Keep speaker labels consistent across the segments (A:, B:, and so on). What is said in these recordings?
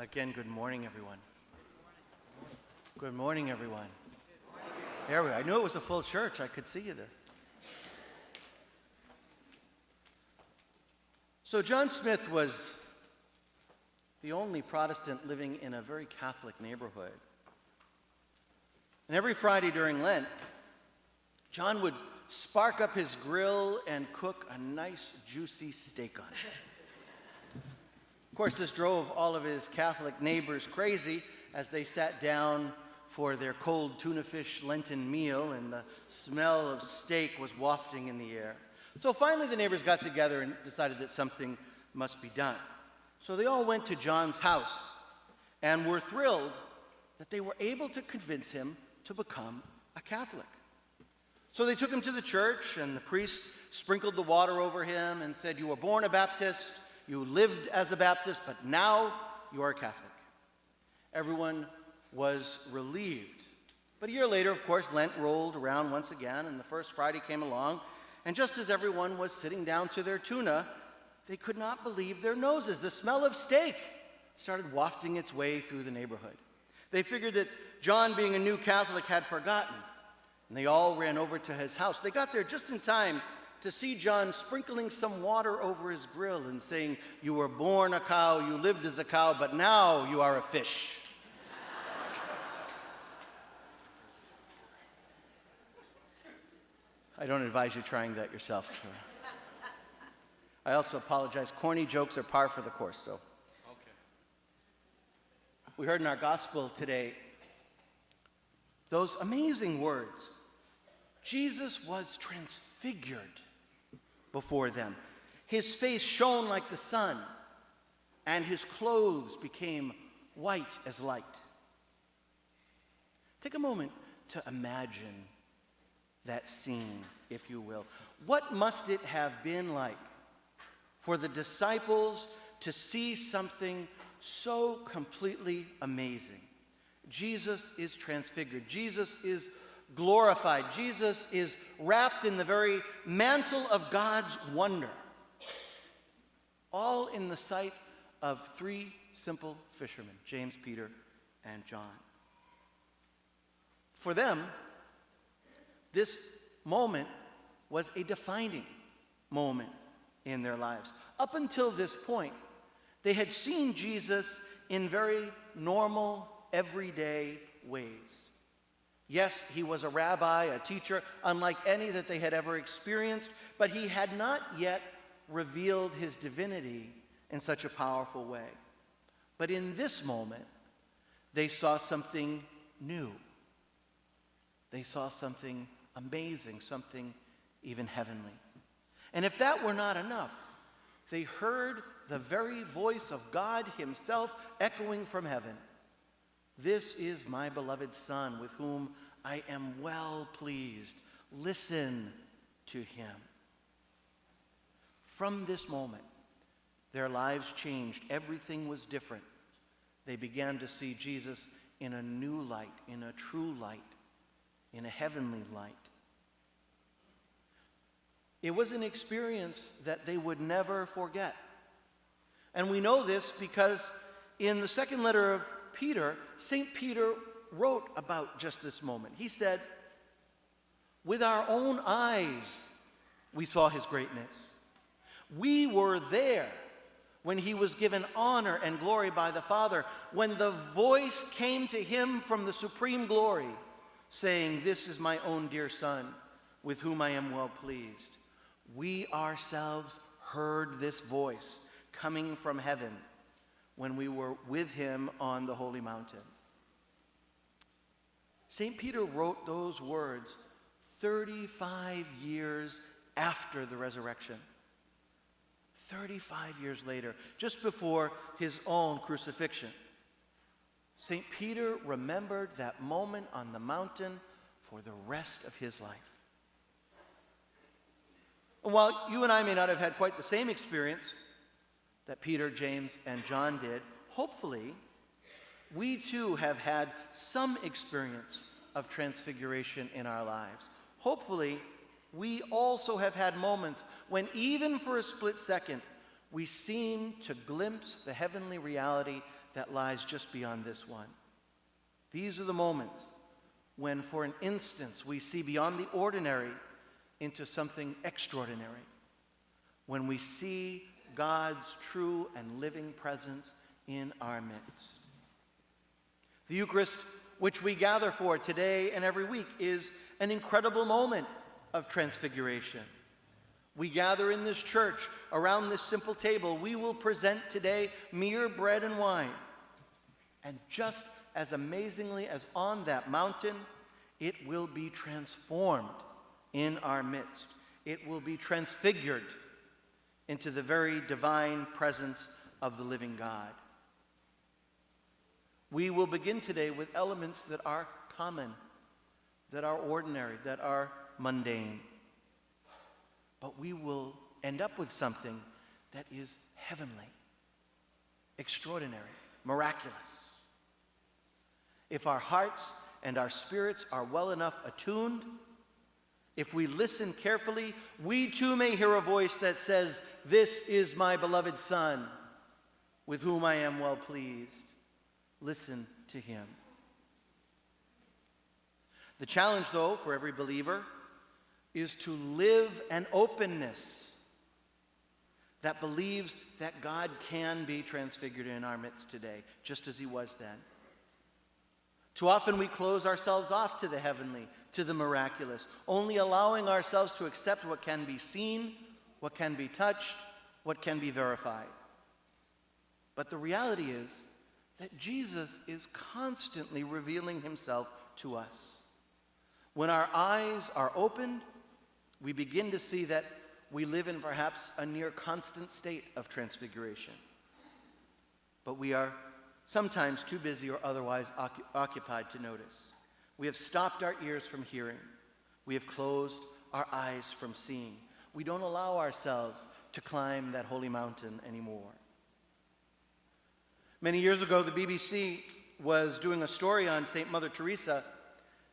A: Again, good morning, everyone. Good morning, everyone. There we go. I knew it was a full church. I could see you there. So John Smith was the only Protestant living in a very Catholic neighborhood. And every Friday during Lent, John would spark up his grill and cook a nice, juicy steak on it. Of course, this drove all of his Catholic neighbors crazy as they sat down for their cold tuna fish Lenten meal, and the smell of steak was wafting in the air. So finally the neighbors got together and decided that something must be done. So they all went to John's house and were thrilled that they were able to convince him to become a Catholic. So they took him to the church, and the priest sprinkled the water over him and said, "You were born a Baptist, you lived as a Baptist, but now you are a Catholic." Everyone was relieved. But a year later, of course, Lent rolled around once again, and the first Friday came along, and just as everyone was sitting down to their tuna, they could not believe their noses. The smell of steak started wafting its way through the neighborhood. They figured that John, being a new Catholic, had forgotten, and they all ran over to his house. They got there just in time to see John sprinkling some water over his grill and saying, "You were born a cow, you lived as a cow, but now you are a fish." I don't advise you trying that yourself. I also apologize. Corny jokes are par for the course, so. Okay. We heard in our gospel today those amazing words. Jesus was transfigured before them. His face shone like the sun, and his clothes became white as light. Take a moment to imagine that scene, if you will. What must it have been like for the disciples to see something so completely amazing? Jesus is transfigured. Jesus is glorified. Jesus is wrapped in the very mantle of God's wonder. All in the sight of three simple fishermen, James, Peter, and John. For them, this moment was a defining moment in their lives. Up until this point, they had seen Jesus in very normal, everyday ways. Yes, he was a rabbi, a teacher, unlike any that they had ever experienced, but he had not yet revealed his divinity in such a powerful way. But in this moment, they saw something new. They saw something amazing, something even heavenly. And if that were not enough, they heard the very voice of God himself echoing from heaven. "This is my beloved Son, with whom I am well pleased. Listen to him." From this moment, their lives changed. Everything was different. They began to see Jesus in a new light, in a true light, in a heavenly light. It was an experience that they would never forget. And we know this because in the second letter of Peter, St. Peter wrote about just this moment. He said, "With our own eyes we saw his greatness. We were there when he was given honor and glory by the Father, when the voice came to him from the supreme glory, saying, 'This is my own dear Son, with whom I am well pleased.' We ourselves heard this voice coming from heaven when we were with him on the holy mountain." St. Peter wrote those words 35 years after the resurrection. 35 years later, just before his own crucifixion. St. Peter remembered that moment on the mountain for the rest of his life. And while you and I may not have had quite the same experience that Peter, James, and John did, hopefully we too have had some experience of transfiguration in our lives. Hopefully we also have had moments when even for a split second we seem to glimpse the heavenly reality that lies just beyond this one. These are the moments when, for an instance, we see beyond the ordinary into something extraordinary. When we see God's true and living presence in our midst. The Eucharist, which we gather for today and every week, is an incredible moment of transfiguration. We gather in this church around this simple table. We will present today mere bread and wine. And just as amazingly as on that mountain, it will be transformed in our midst. It will be transfigured into the very divine presence of the living God. We will begin today with elements that are common, that are ordinary, that are mundane. But we will end up with something that is heavenly, extraordinary, miraculous. If our hearts and our spirits are well enough attuned, if we listen carefully, we too may hear a voice that says, "This is my beloved Son, with whom I am well pleased. Listen to him." The challenge, though, for every believer is to live an openness that believes that God can be transfigured in our midst today, just as he was then. Too often we close ourselves off to the heavenly, to the miraculous, only allowing ourselves to accept what can be seen, what can be touched, what can be verified. But the reality is that Jesus is constantly revealing himself to us. When our eyes are opened, we begin to see that we live in perhaps a near constant state of transfiguration. But we are sometimes too busy or otherwise occupied to notice. We have stopped our ears from hearing. We have closed our eyes from seeing. We don't allow ourselves to climb that holy mountain anymore. Many years ago, the BBC was doing a story on St. Mother Teresa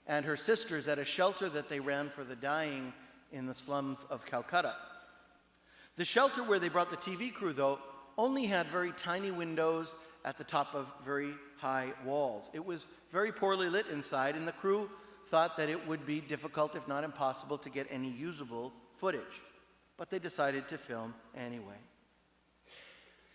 A: and her sisters at a shelter that they ran for the dying in the slums of Calcutta. The shelter where they brought the TV crew, though, only had very tiny windows at the top of very high walls. It was very poorly lit inside, and the crew thought that it would be difficult, if not impossible, to get any usable footage. But they decided to film anyway.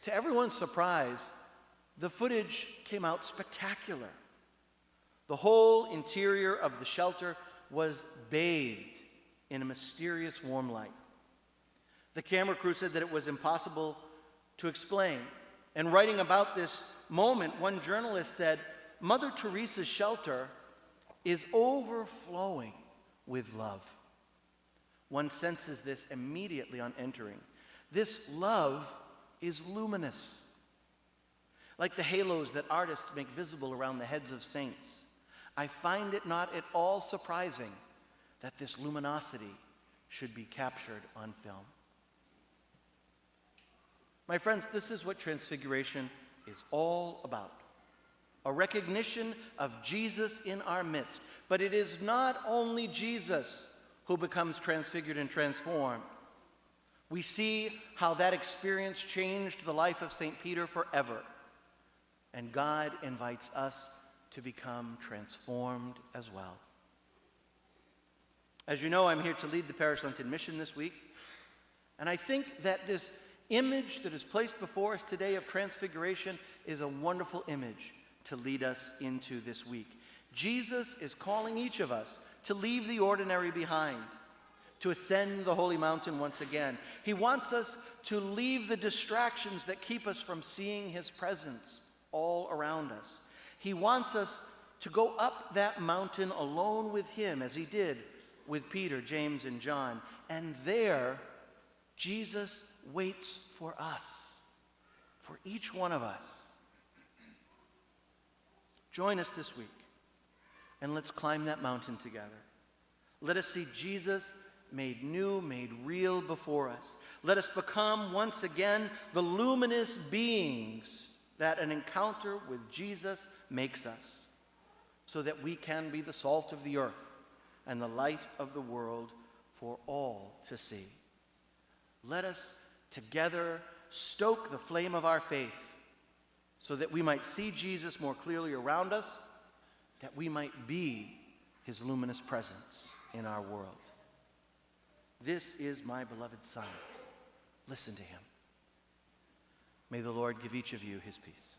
A: To everyone's surprise, the footage came out spectacular. The whole interior of the shelter was bathed in a mysterious warm light. The camera crew said that it was impossible to explain. And writing about this moment, one journalist said, "Mother Teresa's shelter is overflowing with love." One senses this immediately on entering. This love is luminous, like the halos that artists make visible around the heads of saints. I find it not at all surprising that this luminosity should be captured on film. My friends, this is what transfiguration is all about. A recognition of Jesus in our midst. But it is not only Jesus who becomes transfigured and transformed. We see how that experience changed the life of St. Peter forever. And God invites us to become transformed as well. As you know, I'm here to lead the Parish Lenten Mission this week. And I think that this image that is placed before us today of transfiguration is a wonderful image to lead us into this week. Jesus is calling each of us to leave the ordinary behind, to ascend the holy mountain once again. He wants us to leave the distractions that keep us from seeing his presence all around us. He wants us to go up that mountain alone with him, as he did with Peter, James, and John. And there, Jesus waits for us, for each one of us. Join us this week, and let's climb that mountain together. Let us see Jesus made new, made real before us. Let us become once again the luminous beings that an encounter with Jesus makes us, so that we can be the salt of the earth and the light of the world for all to see. Let us together stoke the flame of our faith so that we might see Jesus more clearly around us, that we might be his luminous presence in our world. This is my beloved Son. Listen to him. May the Lord give each of you his peace.